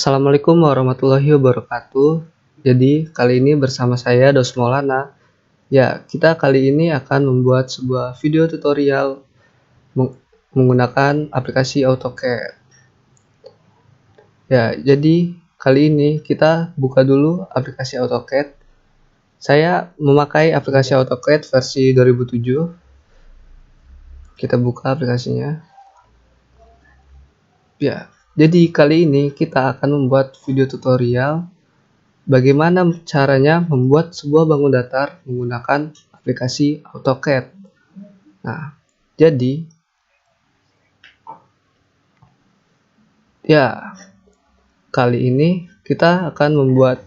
Assalamualaikum warahmatullahi wabarakatuh. Jadi kali ini bersama saya Dos Maulana. Ya, kita kali ini akan membuat sebuah video tutorial menggunakan aplikasi AutoCAD. Ya, jadi kali ini kita buka dulu aplikasi AutoCAD. Saya memakai aplikasi AutoCAD versi 2007. Kita buka aplikasinya. Ya, jadi kali ini kita akan membuat video tutorial bagaimana caranya membuat sebuah bangun datar menggunakan aplikasi AutoCAD. Nah, jadi ya kali ini kita akan membuat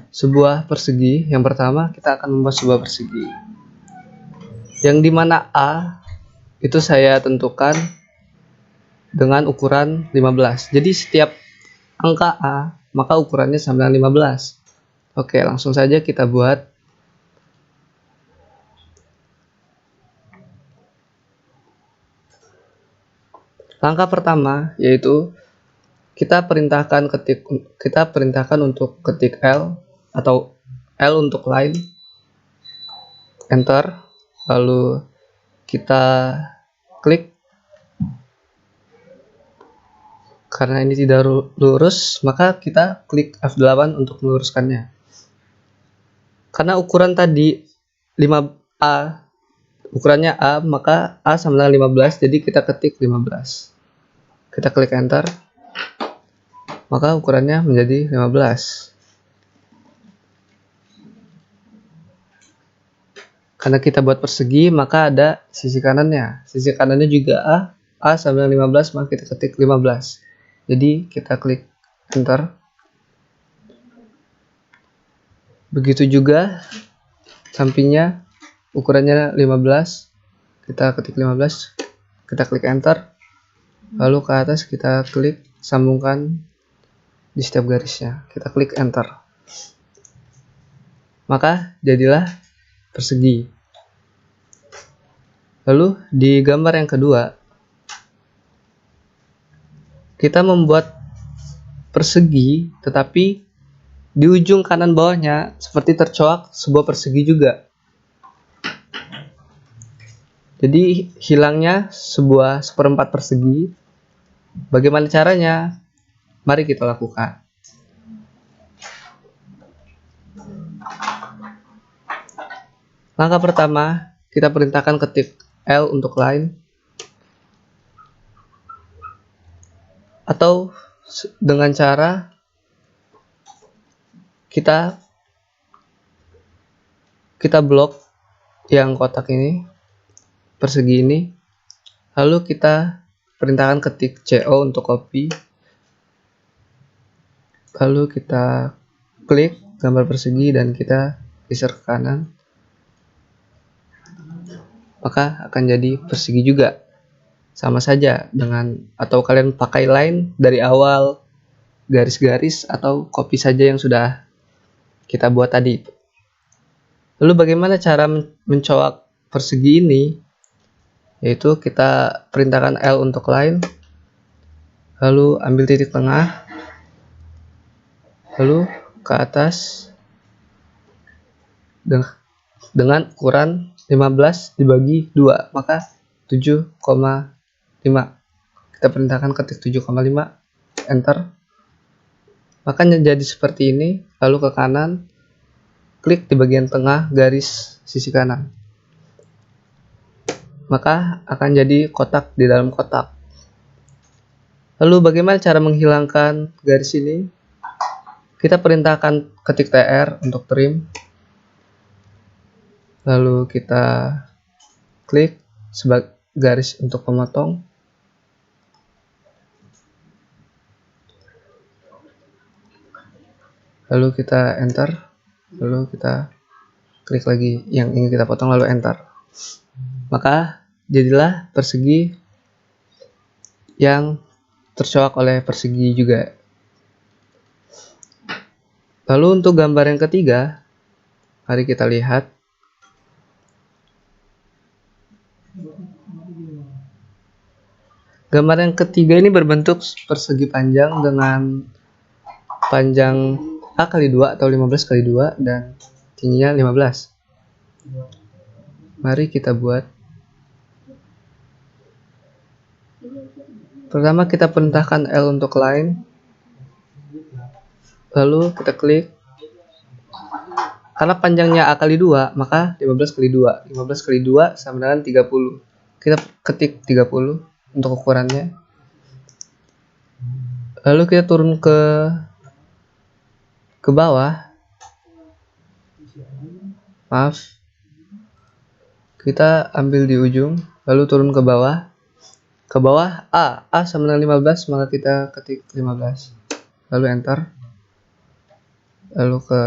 sebuah persegi. Yang pertama kita akan membuat sebuah persegi yang dimana A itu saya tentukan dengan ukuran 15. Jadi setiap angka A maka ukurannya sama dengan 15. Oke, langsung saja kita buat. Langkah pertama yaitu kita perintahkan untuk ketik L atau L untuk line, enter, lalu kita klik. Karena ini tidak lurus, maka kita klik F8 untuk meluruskannya. Karena ukuran tadi 5A, ukurannya A, maka A sama dengan 15, jadi kita ketik 15. Kita klik enter, maka ukurannya menjadi 15. Karena kita buat persegi, maka ada sisi kanannya. Sisi kanannya juga A sama dengan 15, maka kita ketik 15. Jadi kita klik enter. Begitu juga sampingnya, ukurannya 15, kita ketik 15, kita klik enter, lalu ke atas kita klik sambungkan di setiap garisnya, kita klik enter, maka jadilah persegi. Lalu di gambar yang kedua kita membuat persegi, tetapi di ujung kanan bawahnya seperti tercoak sebuah persegi juga. Jadi hilangnya sebuah seperempat persegi. Bagaimana caranya? Mari kita lakukan. Langkah pertama, kita perintahkan ketik L untuk line, atau dengan cara kita blok yang kotak ini, persegi ini, lalu kita perintahkan ketik CO untuk copy, lalu kita klik gambar persegi dan kita geser ke kanan, maka akan jadi persegi juga. Sama saja dengan, atau kalian pakai line dari awal, garis-garis, atau copy saja yang sudah kita buat tadi. Lalu bagaimana cara mencoak persegi ini? Yaitu kita perintahkan L untuk line, lalu ambil titik tengah, lalu ke atas dengan ukuran 15 dibagi 2, maka 7,5. Kita perintahkan ketik 7,5, enter, maka jadi seperti ini. Lalu ke kanan, klik di bagian tengah garis sisi kanan, maka akan jadi kotak di dalam kotak. Lalu bagaimana cara menghilangkan garis ini? Kita perintahkan ketik TR untuk trim, lalu kita klik sebagai garis untuk memotong, lalu kita enter, lalu kita klik lagi yang ingin kita potong, lalu enter, maka jadilah persegi yang tercoak oleh persegi juga. Lalu untuk gambar yang ketiga, mari kita lihat. Gambar yang ketiga ini berbentuk persegi panjang dengan panjang A kali 2 atau 15 kali 2 dan tingginya 15. Mari kita buat. Pertama kita perintahkan L untuk line, lalu kita klik. Karena panjangnya A kali 2, maka 15 kali 2. 15 kali 2 sama dengan 30. Kita ketik 30 untuk ukurannya. Lalu kita turun ke bawah. Maaf. Kita ambil di ujung, lalu turun ke bawah. Ke bawah A sama dengan 15, maka kita ketik 15. Lalu enter. Lalu ke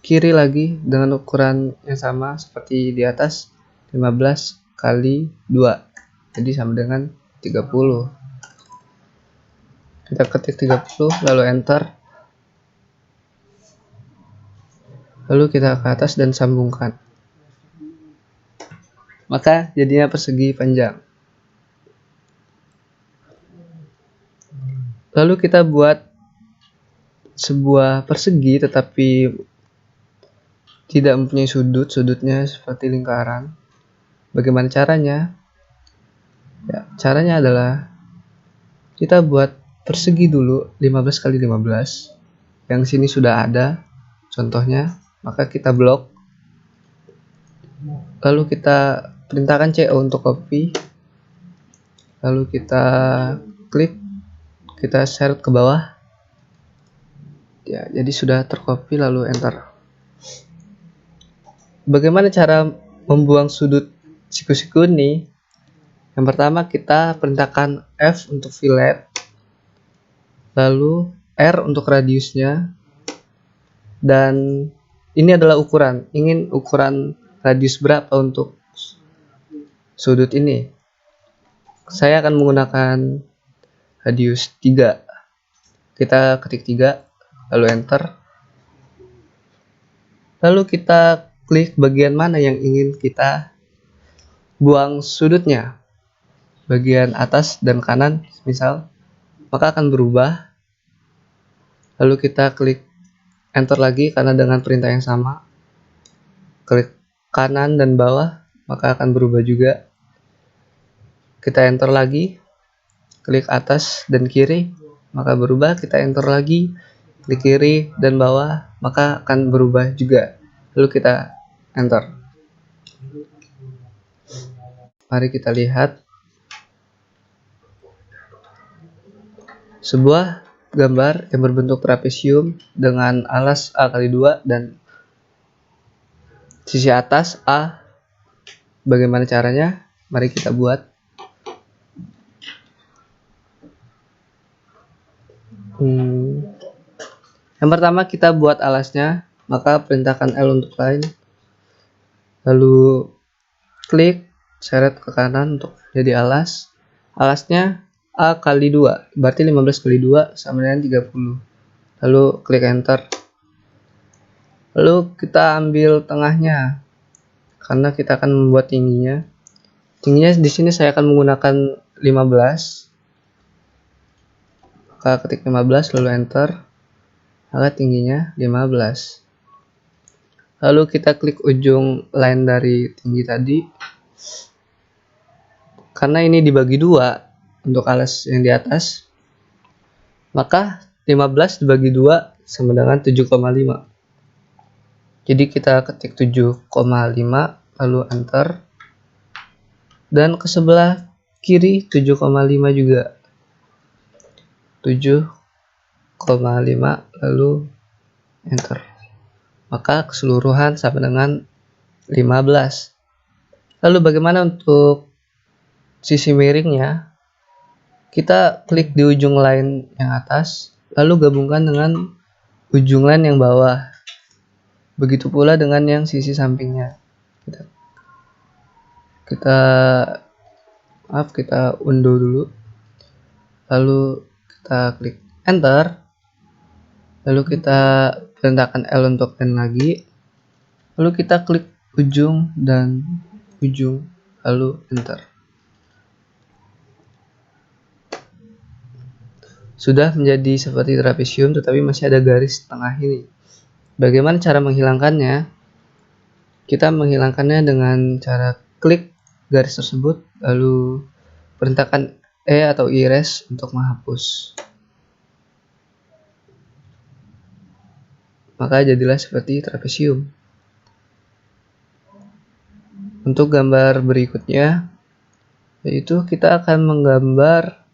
kiri lagi dengan ukuran yang sama seperti di atas, 15 kali 2. Jadi sama dengan 30. Kita ketik 30 lalu enter. Lalu kita ke atas dan sambungkan. Maka jadinya persegi panjang. Lalu kita buat sebuah persegi tetapi tidak mempunyai sudut, sudutnya seperti lingkaran. Bagaimana caranya? Ya, caranya adalah kita buat persegi dulu 15 kali 15. Yang sini sudah ada contohnya, maka kita blok. Lalu kita perintahkan CO untuk copy. Lalu kita klik, kita seret ke bawah. Ya, jadi sudah tercopy lalu enter. Bagaimana cara membuang sudut siku-siku ini? Yang pertama kita perintahkan F untuk fillet, lalu R untuk radiusnya, dan ini adalah ukuran. Ingin ukuran radius berapa untuk sudut ini? Saya akan menggunakan radius 3. Kita ketik 3, lalu enter. Lalu kita klik bagian mana yang ingin kita buang sudutnya. Bagian atas dan kanan misal, maka akan berubah. Lalu kita klik enter lagi karena dengan perintah yang sama. Klik kanan dan bawah, maka akan berubah juga. Kita enter lagi, klik atas dan kiri, maka berubah. Kita enter lagi, klik kiri dan bawah, maka akan berubah juga. Lalu kita enter. Mari kita lihat sebuah gambar yang berbentuk trapesium dengan alas A kali 2 dan sisi atas A. Bagaimana caranya? Mari kita buat. Yang pertama kita buat alasnya, maka perintahkan L untuk line, lalu klik seret ke kanan untuk jadi alas. Alasnya A kali 2, berarti 15 kali 2 sama dengan 30. Lalu klik enter. Lalu kita ambil tengahnya, karena kita akan membuat tingginya. Tingginya di sini saya akan menggunakan 15. Maka ketik 15 lalu enter. Maka tingginya 15. Lalu kita klik ujung line dari tinggi tadi. Karena ini dibagi 2 untuk alas yang di atas, maka 15 dibagi 2 sama dengan 7,5. Jadi kita ketik 7,5 lalu enter. Dan ke sebelah kiri 7,5 juga. 7,5 lalu enter. Maka keseluruhan sama dengan 15. Lalu bagaimana untuk sisi miringnya? Kita klik di ujung line yang atas, lalu gabungkan dengan ujung line yang bawah. Begitu pula dengan yang sisi sampingnya. Kita undo dulu. Lalu kita klik enter. Lalu kita perintahkan L untuk line lagi. Lalu kita klik ujung dan ujung, lalu enter. sudah menjadi seperti trapesium, tetapi masih ada garis tengah ini. Bagaimana cara menghilangkannya? Kita menghilangkannya dengan cara klik garis tersebut, lalu perintahkan E atau erase untuk menghapus. Maka jadilah seperti trapesium. Untuk gambar berikutnya, yaitu kita akan menggambar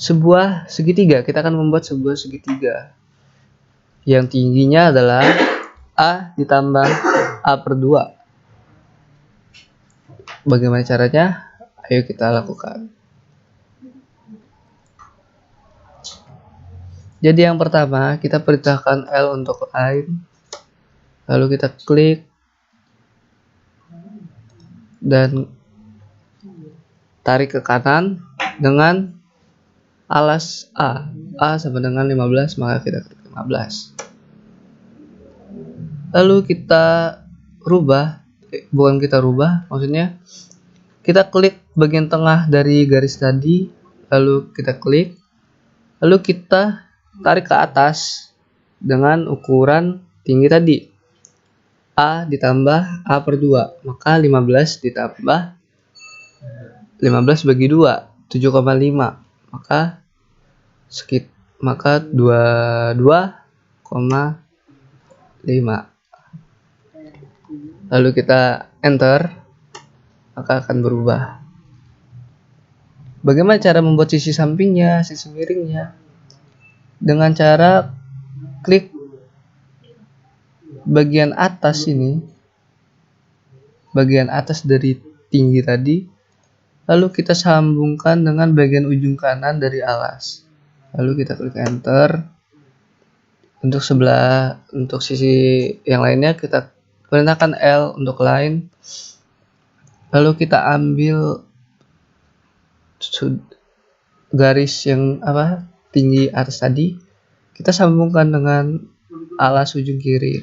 sebuah segitiga. Kita akan membuat sebuah segitiga yang tingginya adalah A ditambah A/2. Bagaimana caranya? Ayo kita lakukan. Jadi yang pertama, kita perintahkan L untuk line, lalu kita klik dan tarik ke kanan dengan alas A. A sama dengan 15, maka kita klik 15. Lalu kita maksudnya kita klik bagian tengah dari garis tadi, lalu kita klik, lalu kita tarik ke atas dengan ukuran tinggi tadi, A ditambah A/2, maka 15 ditambah 15 bagi 2, 7,5, maka 22,5. Lalu kita enter, maka akan berubah. Bagaimana cara membuat sisi sampingnya, sisi miringnya? Dengan cara klik bagian atas ini, bagian atas dari tinggi tadi, lalu kita sambungkan dengan bagian ujung kanan dari alas. Lalu kita klik enter. Untuk sisi yang lainnya kita perintahkan L untuk line, lalu kita ambil garis yang tinggi atas tadi, kita sambungkan dengan alas ujung kiri,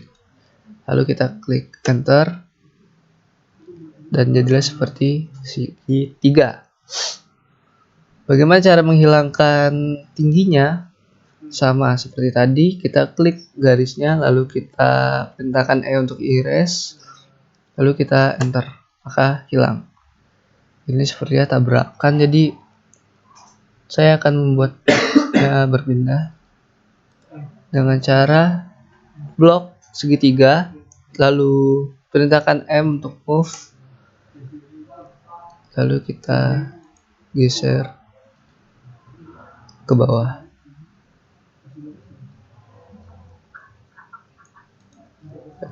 lalu kita klik enter dan jadilah seperti segitiga. Bagaimana cara menghilangkan tingginya? Sama seperti tadi, kita klik garisnya, lalu kita perintahkan E untuk erase, lalu kita enter, maka hilang. Ini sepertinya tabrakan, jadi saya akan membuatnya berpindah dengan cara blok segitiga, lalu perintahkan M untuk move, lalu kita geser ke bawah.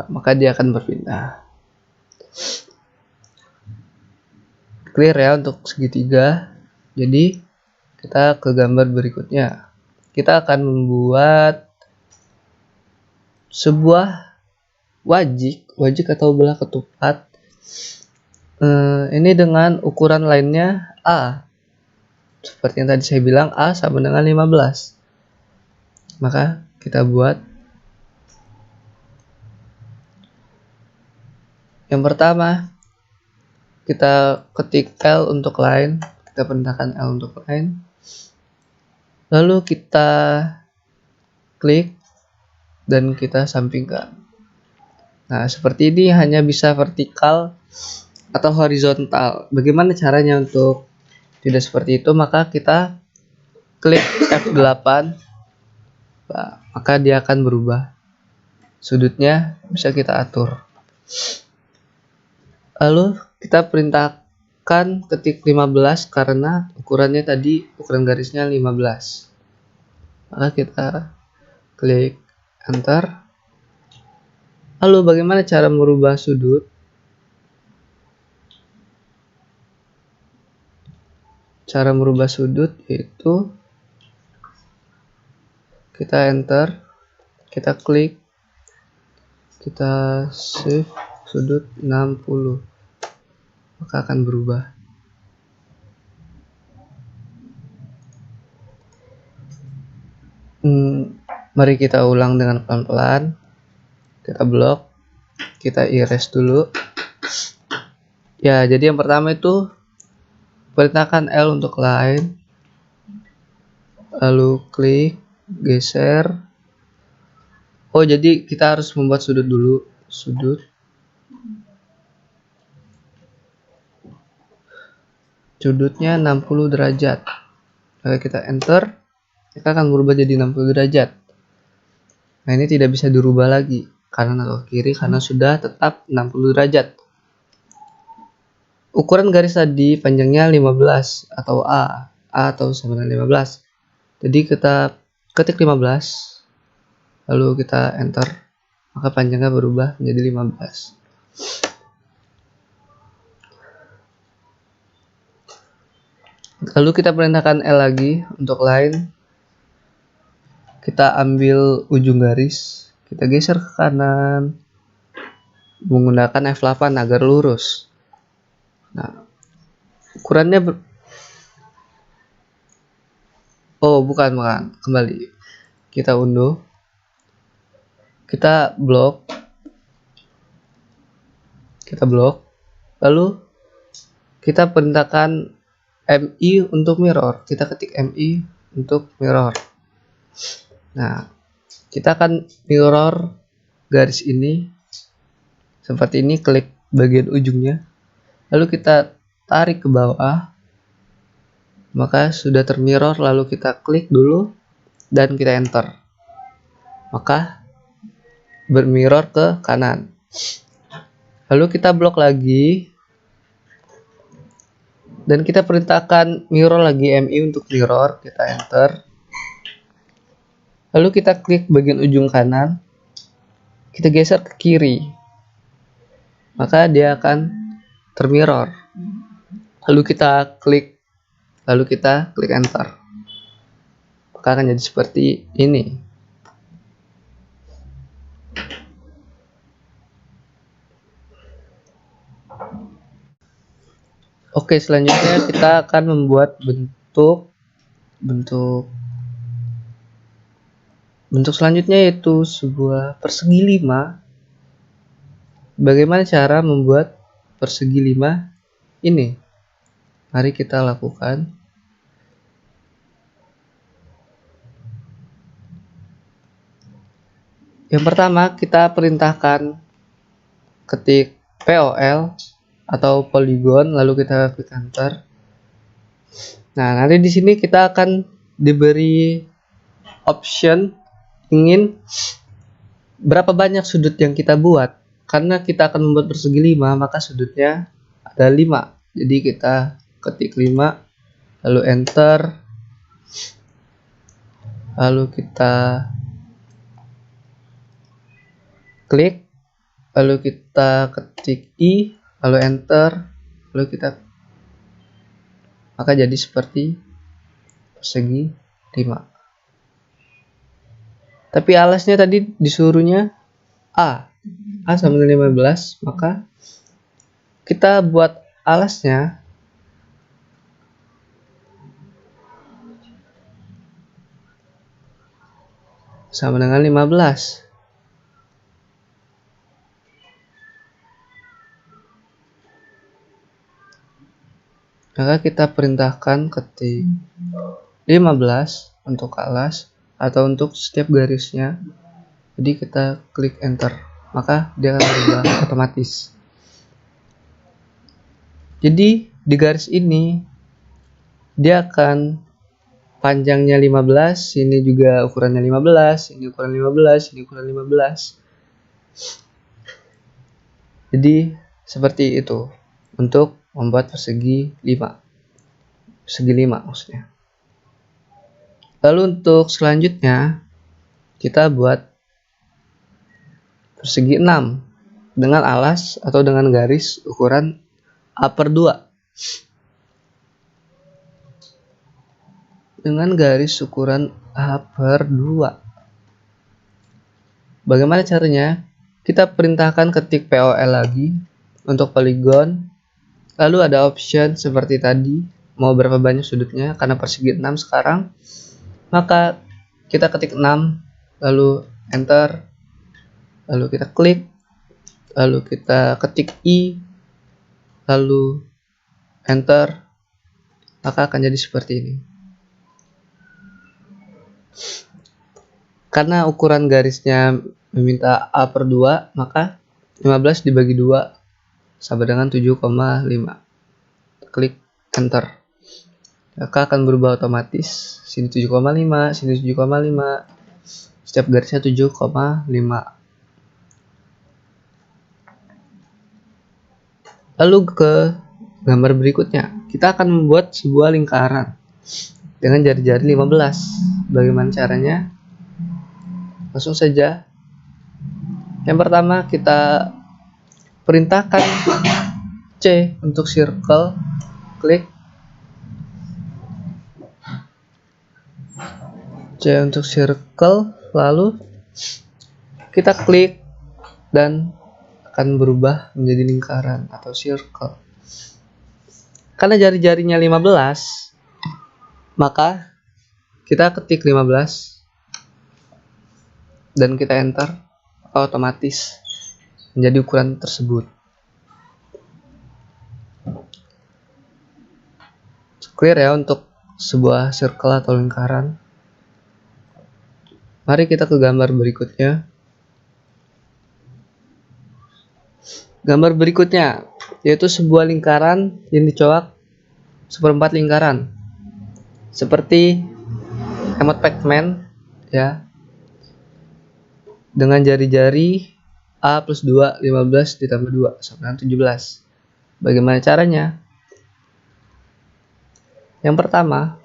Maka dia akan berpindah. Clear ya untuk segitiga. Jadi kita ke gambar berikutnya. Kita akan membuat sebuah wajik atau belah ketupat. Ini dengan ukuran lainnya A. Seperti yang tadi saya bilang, A sama dengan 15. Maka kita buat. Yang pertama, kita ketik L untuk line, kita perintahkan L untuk line, lalu kita klik dan kita sampingkan. Nah, seperti ini hanya bisa vertikal atau horizontal. Bagaimana caranya untuk tidak seperti itu? Maka kita klik F8, maka dia akan berubah. Sudutnya bisa kita atur. Lalu kita perintahkan ketik 15 karena ukurannya tadi, ukuran garisnya 15. Maka kita klik enter. Lalu bagaimana cara merubah sudut? Cara merubah sudut yaitu kita enter, kita klik, kita shift sudut 60, maka akan berubah. Mari kita ulang dengan pelan-pelan. Kita blok, kita erase dulu. Ya, jadi yang pertama itu perintahkan L untuk line, lalu klik, geser. Oh, jadi kita harus membuat sudut dulu, sudutnya 60 derajat. Lalu kita enter, kita akan berubah jadi 60 derajat. Nah, ini tidak bisa dirubah lagi kanan atau kiri karena sudah tetap 60 derajat. Ukuran garis tadi panjangnya 15 atau A atau sama dengan 15. Jadi kita ketik 15, lalu kita enter, maka panjangnya berubah menjadi 15. Lalu kita perintahkan L lagi untuk line. Kita ambil ujung garis, kita geser ke kanan menggunakan F8 agar lurus. Nah, ukurannya bukan, kembali. Kita unduh. Kita blok. Lalu kita perintahkan MI untuk mirror. Kita ketik MI untuk mirror. Nah, kita akan mirror garis ini seperti ini, klik bagian ujungnya. Lalu kita tarik ke bawah. Maka sudah termirror, lalu kita klik dulu dan kita enter. Maka bermirror ke kanan. Lalu kita blok lagi dan kita perintahkan mirror lagi, MI untuk mirror, kita enter. Lalu kita klik bagian ujung kanan, kita geser ke kiri, maka dia akan termirror. Lalu kita klik enter, maka akan jadi seperti ini. Oke, selanjutnya kita akan membuat bentuk selanjutnya, yaitu sebuah persegi 5. Bagaimana cara membuat persegi 5 ini? Mari kita lakukan. Yang pertama, kita perintahkan ketik POL atau polygon, lalu kita klik enter. Nah, nanti di sini kita akan diberi option ingin berapa banyak sudut yang kita buat. Karena kita akan membuat persegi 5, maka sudutnya ada 5. Jadi kita ketik 5, lalu enter, lalu kita klik, lalu kita ketik I, lalu enter, lalu kita, maka jadi seperti persegi 5. Tapi alasnya tadi disuruhnya A sama dengan 15, maka kita buat alasnya sama dengan 15. Maka kita perintahkan ketik 15 untuk alas atau untuk setiap garisnya. Jadi kita klik enter, maka dia akan berubah otomatis. Jadi di garis ini dia akan panjangnya 15, ini juga ukurannya 15, ini ukuran 15, ini ukuran 15. Jadi seperti itu untuk membuat persegi 5. Persegi 5 maksudnya. Lalu untuk selanjutnya kita buat persegi 6 dengan alas atau dengan garis ukuran A/2. Dengan garis ukuran A/2. Bagaimana caranya? Kita perintahkan ketik POL lagi untuk polygon. Lalu ada option seperti tadi, mau berapa banyak sudutnya, karena persegi 6 sekarang. Maka kita ketik 6, lalu enter, lalu kita klik, lalu kita ketik I, lalu enter, maka akan jadi seperti ini. Karena ukuran garisnya meminta A per 2, maka 15 dibagi 2 sama dengan 7,5. Klik enter. Maka akan berubah otomatis. Sini 7,5, sini 7,5. Setiap garisnya 7,5. Lalu ke gambar berikutnya, kita akan membuat sebuah lingkaran dengan jari-jari 15. Bagaimana caranya? Langsung saja. Yang pertama, kita perintahkan C untuk circle, klik C untuk circle, lalu kita klik dan akan berubah menjadi lingkaran atau circle. Karena jari-jarinya 15, maka kita ketik 15 dan kita enter, otomatis menjadi ukuran tersebut. Clear ya untuk sebuah circle atau lingkaran. Mari kita ke gambar berikutnya. Gambar berikutnya yaitu sebuah lingkaran yang dicoak seperempat lingkaran, seperti emot Pac-Man ya, dengan jari-jari A plus 2, 15 ditambah 2 sama dengan 17. Bagaimana caranya? Yang pertama,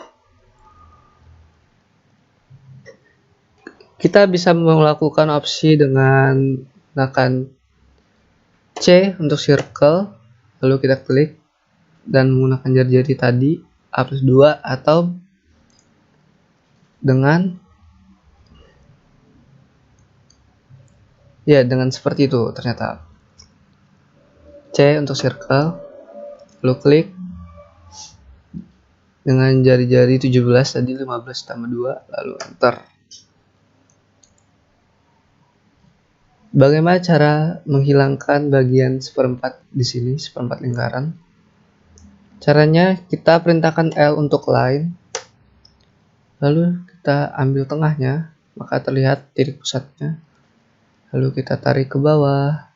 kita bisa melakukan opsi dengan menggunakan C untuk circle, lalu kita klik dan menggunakan jari-jari tadi A plus 2, atau dengan seperti itu. Ternyata C untuk circle, lalu klik dengan jari-jari 17 tadi, 15 tambah 2, lalu enter. Bagaimana cara menghilangkan bagian seperempat di sini, seperempat lingkaran? Caranya, kita perintahkan L untuk line, lalu kita ambil tengahnya, maka terlihat titik pusatnya. Lalu kita tarik ke bawah,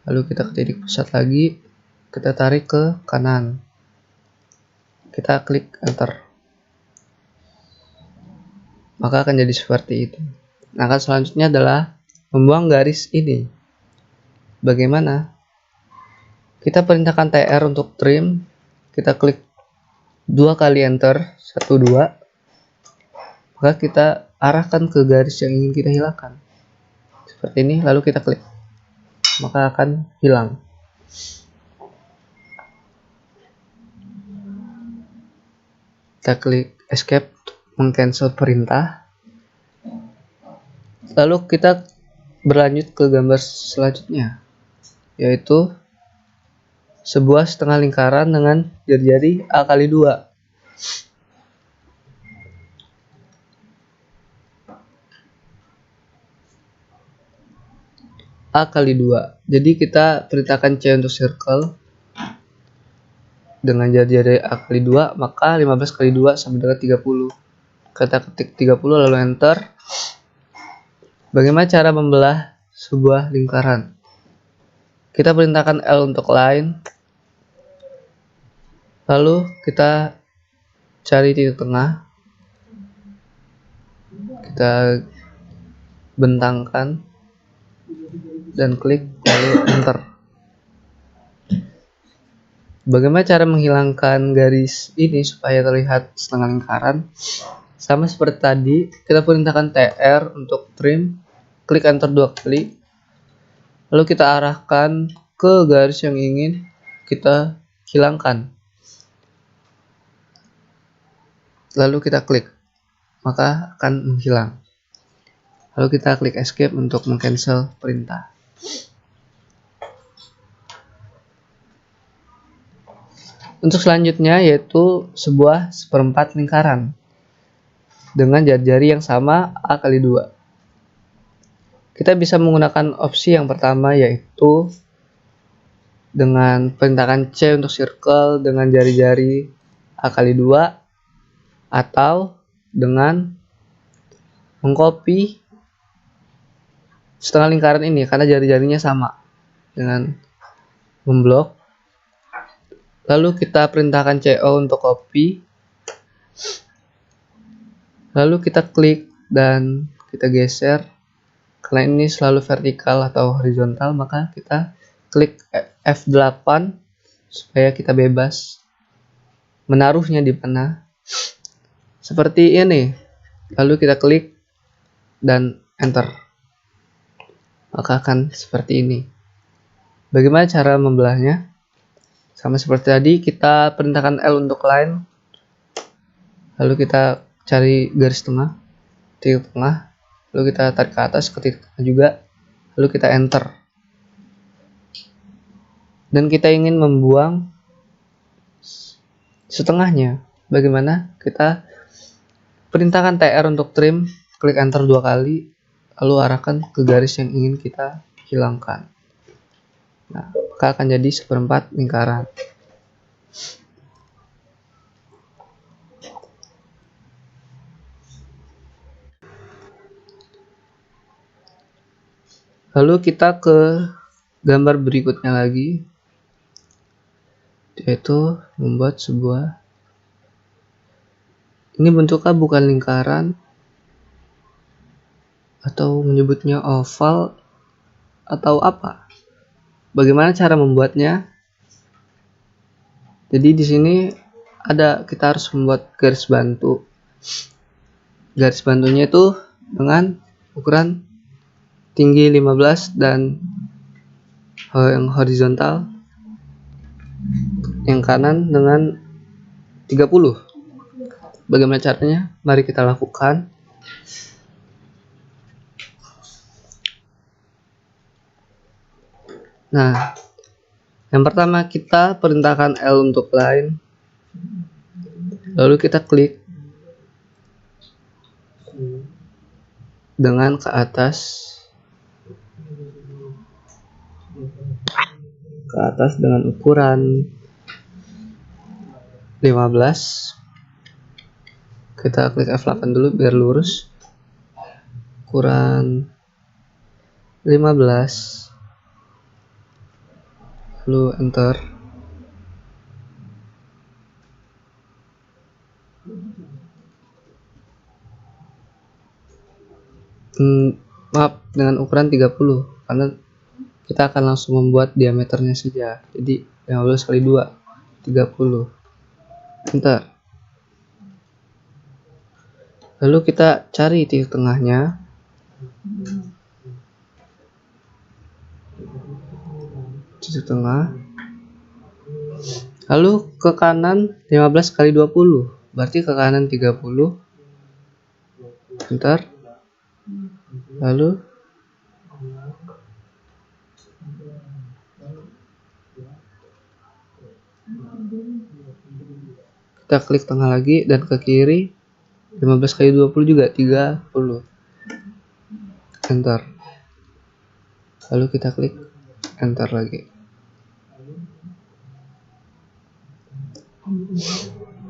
lalu kita ke titik pusat lagi, kita tarik ke kanan. Kita klik enter. Maka akan jadi seperti itu. Langkah selanjutnya adalah membuang garis ini. Bagaimana? Kita perintahkan TR untuk trim, kita klik 2 kali enter, 1, 2, maka kita arahkan ke garis yang ingin kita hilangkan. Seperti ini, lalu kita klik, maka akan hilang. Kita klik escape untuk meng-cancel perintah. Lalu kita berlanjut ke gambar selanjutnya, yaitu sebuah setengah lingkaran dengan jari-jari A kali 2. A kali 2. Jadi kita perintahkan C untuk circle dengan jari-jari A kali 2, maka 15 kali 2 sama dengan 30. Kita ketik 30 lalu enter. Bagaimana cara membelah sebuah lingkaran? Kita perintahkan L untuk line, lalu kita cari titik tengah, kita bentangkan dan klik lalu enter. Bagaimana cara menghilangkan garis ini supaya terlihat setengah lingkaran? Sama seperti tadi, kita perintahkan TR untuk trim, klik enter 2 kali, lalu kita arahkan ke garis yang ingin kita hilangkan, lalu kita klik, maka akan menghilang. Lalu kita klik escape untuk meng-cancel perintah. Untuk selanjutnya yaitu sebuah seperempat lingkaran dengan jari-jari yang sama A kali 2. Kita bisa menggunakan opsi yang pertama, yaitu dengan perintahkan C untuk circle dengan jari-jari A kali 2, atau dengan mengcopy setengah lingkaran ini karena jari-jarinya sama dengan memblok. Lalu kita perintahkan CO untuk copy. Lalu kita klik dan kita geser. Karena ini selalu vertikal atau horizontal, maka kita klik F8 supaya kita bebas menaruhnya di mana. Seperti ini. Lalu kita klik dan enter. Maka akan seperti ini. Bagaimana cara membelahnya? Sama seperti tadi, kita perintahkan L untuk line. Lalu kita cari garis tengah, titik tengah. Lalu kita tarik ke atas ke titik tengah juga. Lalu kita enter. Dan kita ingin membuang setengahnya. Bagaimana? Kita perintahkan TR untuk trim, klik enter 2 kali, lalu arahkan ke garis yang ingin kita hilangkan. Nah, maka akan jadi 1/4 lingkaran. Lalu kita ke gambar berikutnya lagi, yaitu membuat sebuah, ini bentuknya bukan lingkaran atau menyebutnya oval atau apa. Bagaimana cara membuatnya? Jadi di sini kita harus membuat garis bantu. Garis bantunya itu dengan ukuran tinggi 15 dan yang horizontal, yang kanan dengan 30. Bagaimana caranya? Mari kita lakukan. Nah, yang pertama kita perintahkan L untuk line, lalu kita klik dengan ke atas dengan ukuran 15. Kita klik F8 dulu biar lurus. Ukuran 15. Lalu enter. Maaf, dengan ukuran 30 karena kita akan langsung membuat diameternya saja. Jadi 15 kali 2 30. Enter. Lalu kita cari titik tengahnya. Titik tengah. Lalu ke kanan 15 kali 20. Berarti ke kanan 30. Enter. Lalu kita klik tengah lagi dan ke kiri 15 kali 20 juga 30. Enter. Lalu kita klik enter lagi.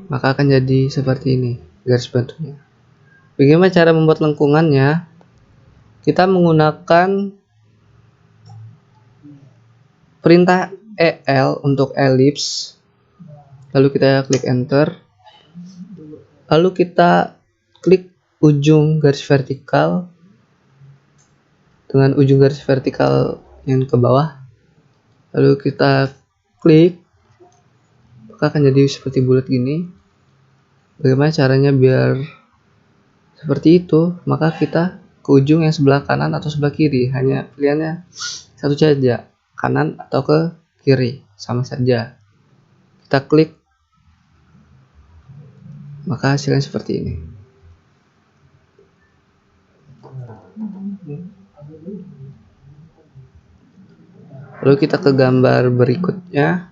Maka akan jadi seperti ini garis bantunya. Bagaimana cara membuat lengkungannya? Kita menggunakan perintah EL untuk ellipse. Lalu kita klik enter. Lalu kita klik ujung garis vertikal dengan ujung garis vertikal yang ke bawah. Lalu kita klik, maka akan jadi seperti bulat gini. Bagaimana caranya biar seperti itu? Maka kita ke ujung yang sebelah kanan atau sebelah kiri. Hanya pilihannya satu saja, kanan atau ke kiri, sama saja. Kita klik, maka hasilnya seperti ini. Lalu kita ke gambar berikutnya,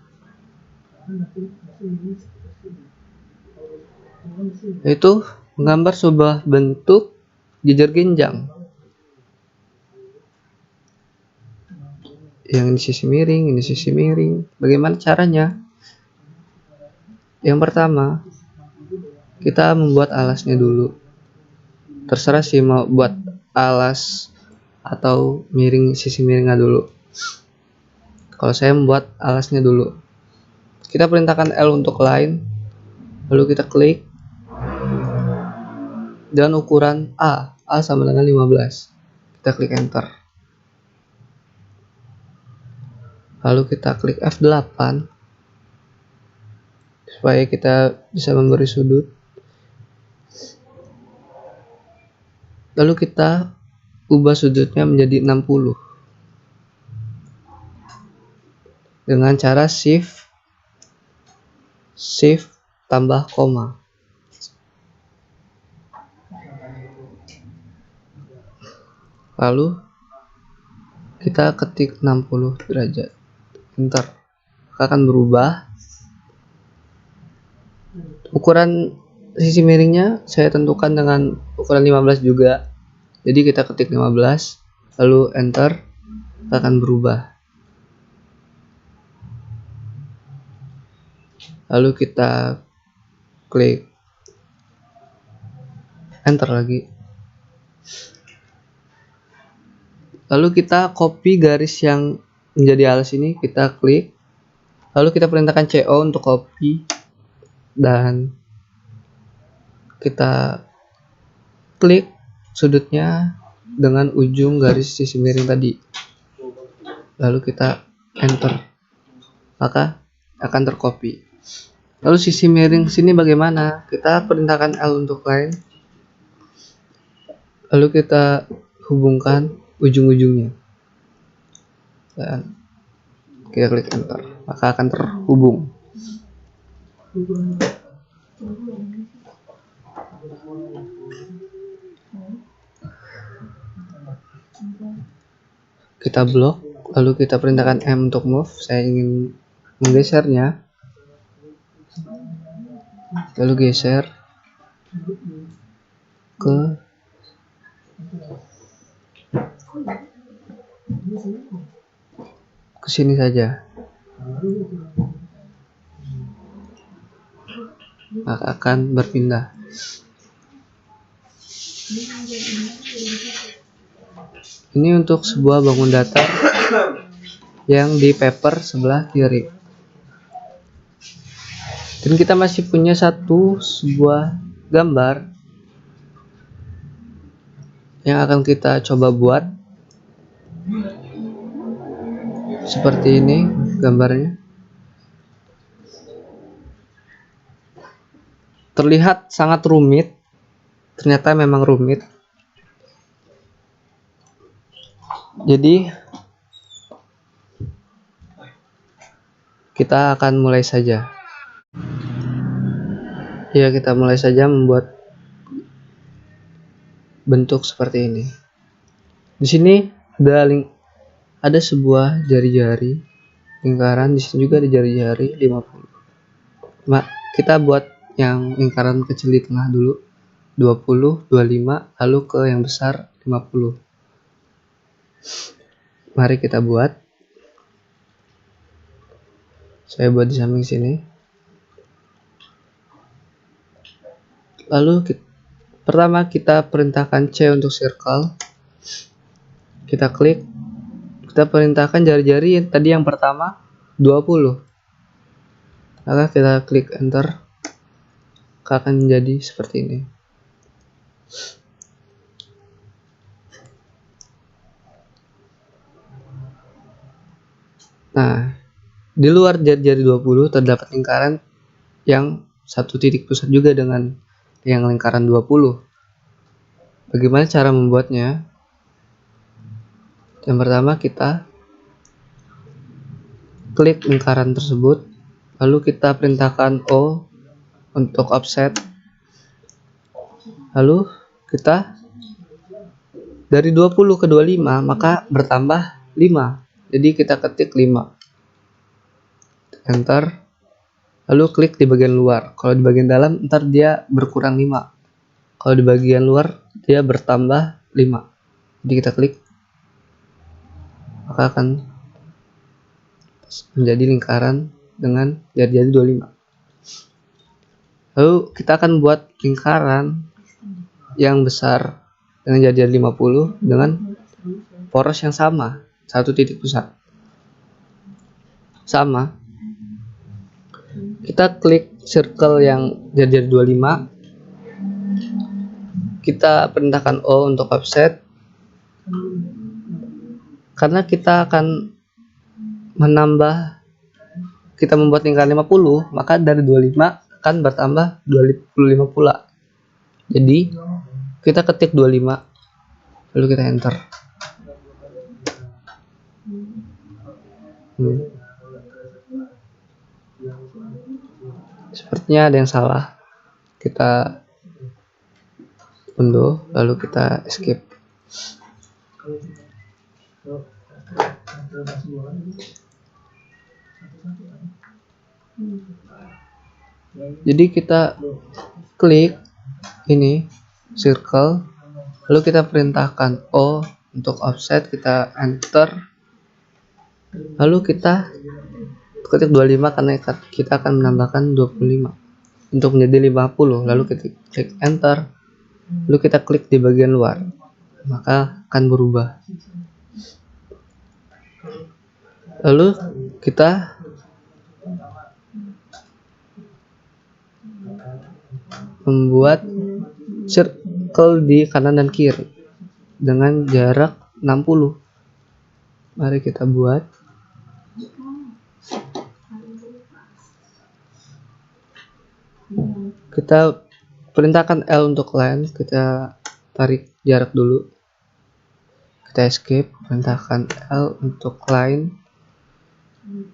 yaitu menggambar sebuah bentuk jejer genjang yang di sisi miring, ini sisi miring. Bagaimana caranya? Yang pertama, kita membuat alasnya dulu. terserah sih mau buat alas atau miring, sisi miringnya dulu. Kalau saya membuat alasnya dulu. Kita perintahkan L untuk line, lalu kita klik dan ukuran A sama dengan 15. Kita klik enter. Lalu kita klik F8 supaya kita bisa memberi sudut. Lalu kita ubah sudutnya menjadi 60 dengan cara shift tambah koma. Lalu kita ketik 60 derajat, enter. Akan berubah. Ukuran sisi miringnya saya tentukan dengan ukuran 15 juga. Jadi kita ketik 15, lalu enter, akan berubah. Lalu kita klik enter lagi. Lalu kita copy garis yang menjadi alas ini, kita klik. Lalu kita perintahkan CO untuk copy dan kita klik sudutnya dengan ujung garis sisi miring tadi. Lalu kita enter, maka akan tercopy. Lalu sisi miring sini bagaimana? Kita perintahkan L untuk line, lalu kita hubungkan ujung-ujungnya dan kita klik enter, maka akan terhubung. Kita blok, lalu kita perintahkan M untuk move. Saya ingin menggesernya, lalu geser ke sini saja, maka akan berpindah. Ini untuk sebuah bangun datar yang di paper sebelah kiri. Dan kita masih punya sebuah gambar yang akan kita coba buat. Seperti ini gambarnya. Terlihat sangat rumit. Ternyata memang rumit. Jadi kita akan mulai saja. Ya, kita mulai saja membuat bentuk seperti ini. Di sini ada sebuah jari-jari lingkaran, di sini juga ada jari-jari 50. Kita buat yang lingkaran kecil di tengah dulu, 20, 25, lalu ke yang besar 50. Mari kita buat. Saya buat di samping sini. Lalu pertama kita perintahkan C untuk circle. Kita klik. Kita perintahkan jari-jari tadi yang pertama 20. Maka kita klik enter. Akan menjadi seperti ini. Nah, di luar jari-jari 20 terdapat lingkaran yang satu titik pusat juga dengan yang lingkaran 20. Bagaimana cara membuatnya? Yang pertama kita klik lingkaran tersebut, lalu kita perintahkan O untuk offset. Lalu kita dari 20 ke 25 maka bertambah 5. Jadi kita ketik 5. Enter. Lalu klik di bagian luar. Kalau di bagian dalam ntar dia berkurang 5. Kalau di bagian luar dia bertambah 5. Jadi kita klik, maka akan menjadi lingkaran dengan jari-jari 25. Lalu kita akan buat lingkaran yang besar dengan jadian 50 dengan poros yang sama, satu titik pusat. Sama, kita klik circle yang jadian 25, kita perintahkan O untuk offset, karena kita akan kita membuat lingkaran 50, maka dari 25 akan bertambah 25 pula. Jadi kita ketik 25, lalu kita enter. Sepertinya ada yang salah. Kita undo, lalu kita escape. Jadi kita klik ini circle, lalu kita perintahkan O untuk offset, kita enter, lalu kita ketik 25 karena kita akan menambahkan 25 untuk menjadi 50, lalu kita klik enter, lalu kita klik di bagian luar, maka akan berubah. Lalu kita membuat circle di kanan dan kiri dengan jarak 60. Mari kita buat. Kita perintahkan L untuk line, kita tarik jarak dulu, kita escape, perintahkan L untuk line,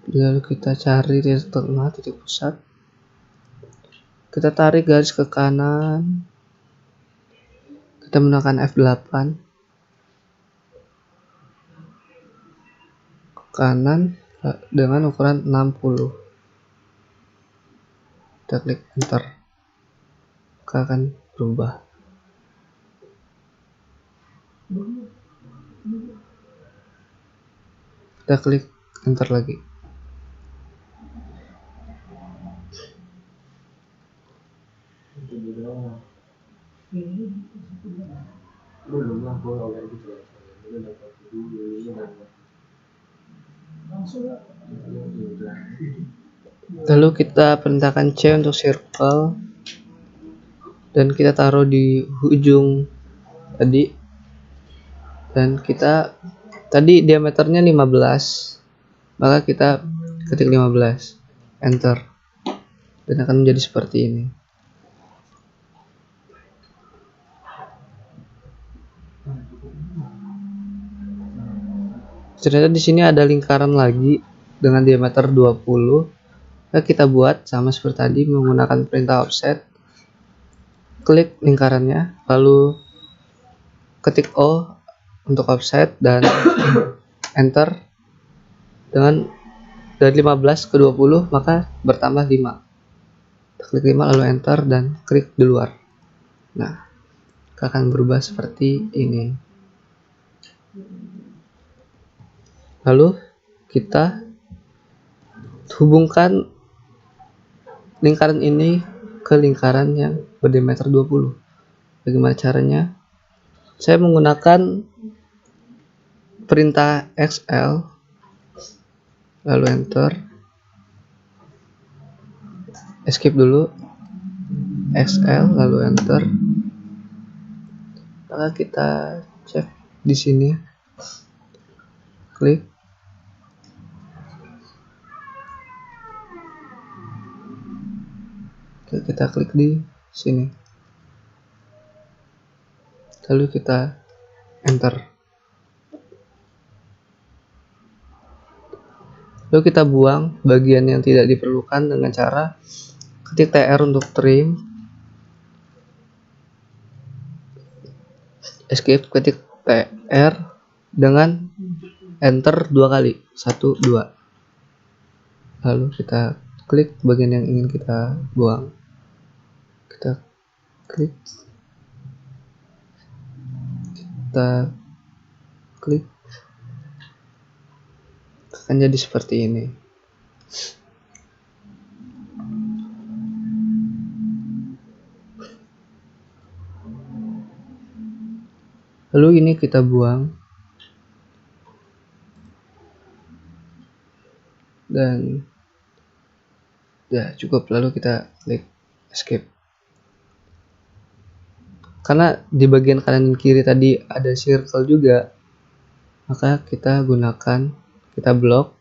lalu kita cari titik tengah, titik pusat, kita tarik garis ke kanan, kita menggunakan F8 ke kanan dengan ukuran 60, kita klik enter, maka akan berubah. Kita klik enter lagi. Lalu kita perintahkan C untuk circle dan kita taruh di ujung tadi, dan kita tadi diameternya 15, maka kita ketik 15, enter, dan akan menjadi seperti ini. Ternyata di sini ada lingkaran lagi dengan diameter 20. Nah, kita buat sama seperti tadi menggunakan perintah offset. Klik lingkarannya, lalu ketik O untuk offset dan enter. Dengan dari 15 ke 20 maka bertambah 5. Klik 5 lalu enter dan klik di luar. Nah, akan berubah seperti ini. Lalu kita hubungkan lingkaran ini ke lingkaran yang berdiameter 20. Bagaimana caranya? Saya menggunakan perintah XL, lalu enter, escape dulu, XL lalu enter. Maka kita cek di sini, klik, kita klik di sini, lalu kita enter, lalu kita buang bagian yang tidak diperlukan dengan cara ketik TR untuk trim, escape, ketik TR dengan enter 2 kali, 1, 2, lalu kita klik bagian yang ingin kita buang, kita klik, akan jadi seperti ini. Lalu ini kita buang dan ya cukup, lalu kita klik escape. Karena di bagian kanan dan kiri tadi ada circle juga, maka kita blok.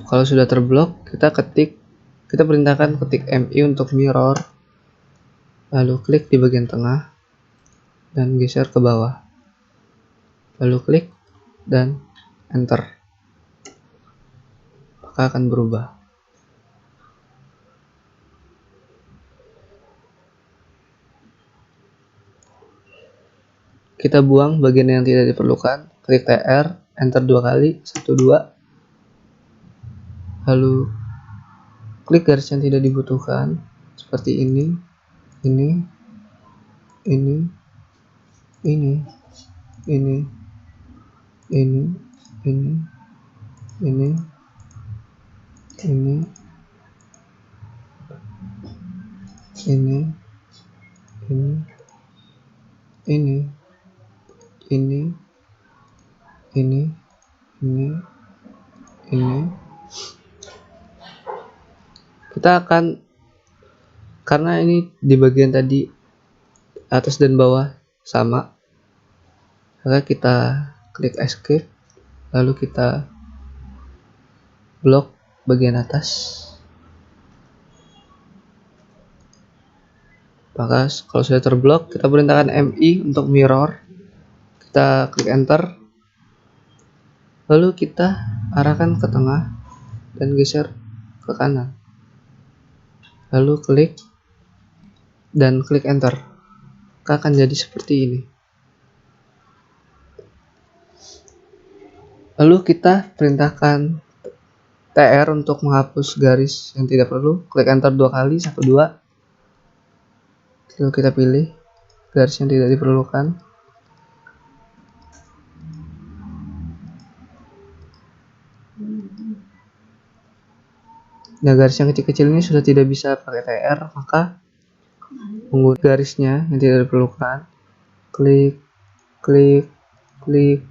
Kalau sudah terblok, kita perintahkan ketik MI untuk mirror, lalu klik di bagian tengah dan geser ke bawah, lalu klik dan enter, maka akan berubah. Kita buang bagian yang tidak diperlukan, klik TR, enter 2 kali, 1, 2, lalu klik garis yang tidak dibutuhkan seperti ini, ini, ini, ini, ini, ini, ini, ini, ini, ini, ini, ini. Kita akan, karena ini di bagian tadi atas dan bawah sama, maka kita klik escape, lalu kita blok bagian atas. Maka kalau sudah terblok, kita perintahkan MI untuk mirror, kita klik enter, lalu kita arahkan ke tengah dan geser ke kanan, lalu klik dan klik enter, maka akan jadi seperti ini. Lalu kita perintahkan TR untuk menghapus garis yang tidak perlu, klik enter 2 kali, 1, 2, lalu kita pilih garis yang tidak diperlukan. Nah, garis yang kecil-kecil ini sudah tidak bisa pakai TR, maka menggunakan garisnya yang tidak diperlukan, klik, klik, klik,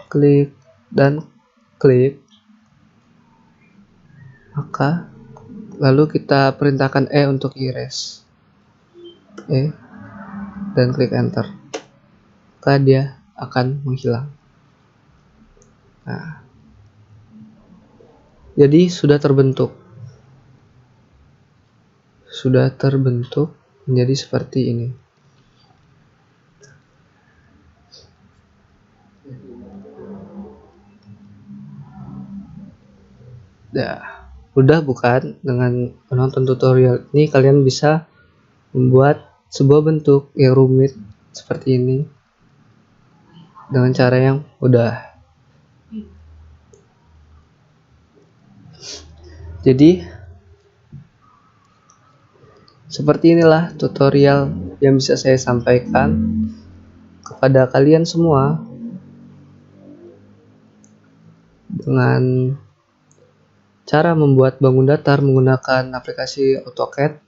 klik, dan klik, maka lalu kita perintahkan E untuk erase, dan klik enter, maka dia akan menghilang. Nah, jadi sudah terbentuk menjadi seperti ini. Ya, mudah bukan? Dengan menonton tutorial ini kalian bisa membuat sebuah bentuk yang rumit seperti ini dengan cara yang mudah. Jadi seperti inilah tutorial yang bisa saya sampaikan kepada kalian semua dengan cara membuat bangun datar menggunakan aplikasi AutoCAD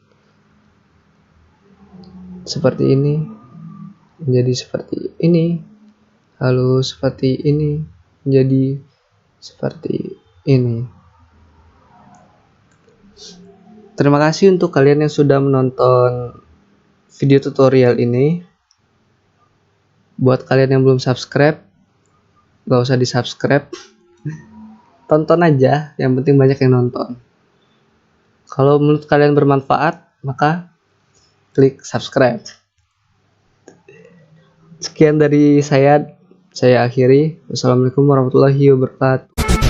seperti ini, menjadi seperti ini, lalu seperti ini, menjadi seperti ini. Terima kasih untuk kalian yang sudah menonton video tutorial ini. Buat kalian yang belum subscribe, gak usah di subscribe, tonton aja, yang penting banyak yang nonton. Kalau menurut kalian bermanfaat, maka klik subscribe. Sekian dari saya akhiri. Wassalamualaikum warahmatullahi wabarakatuh.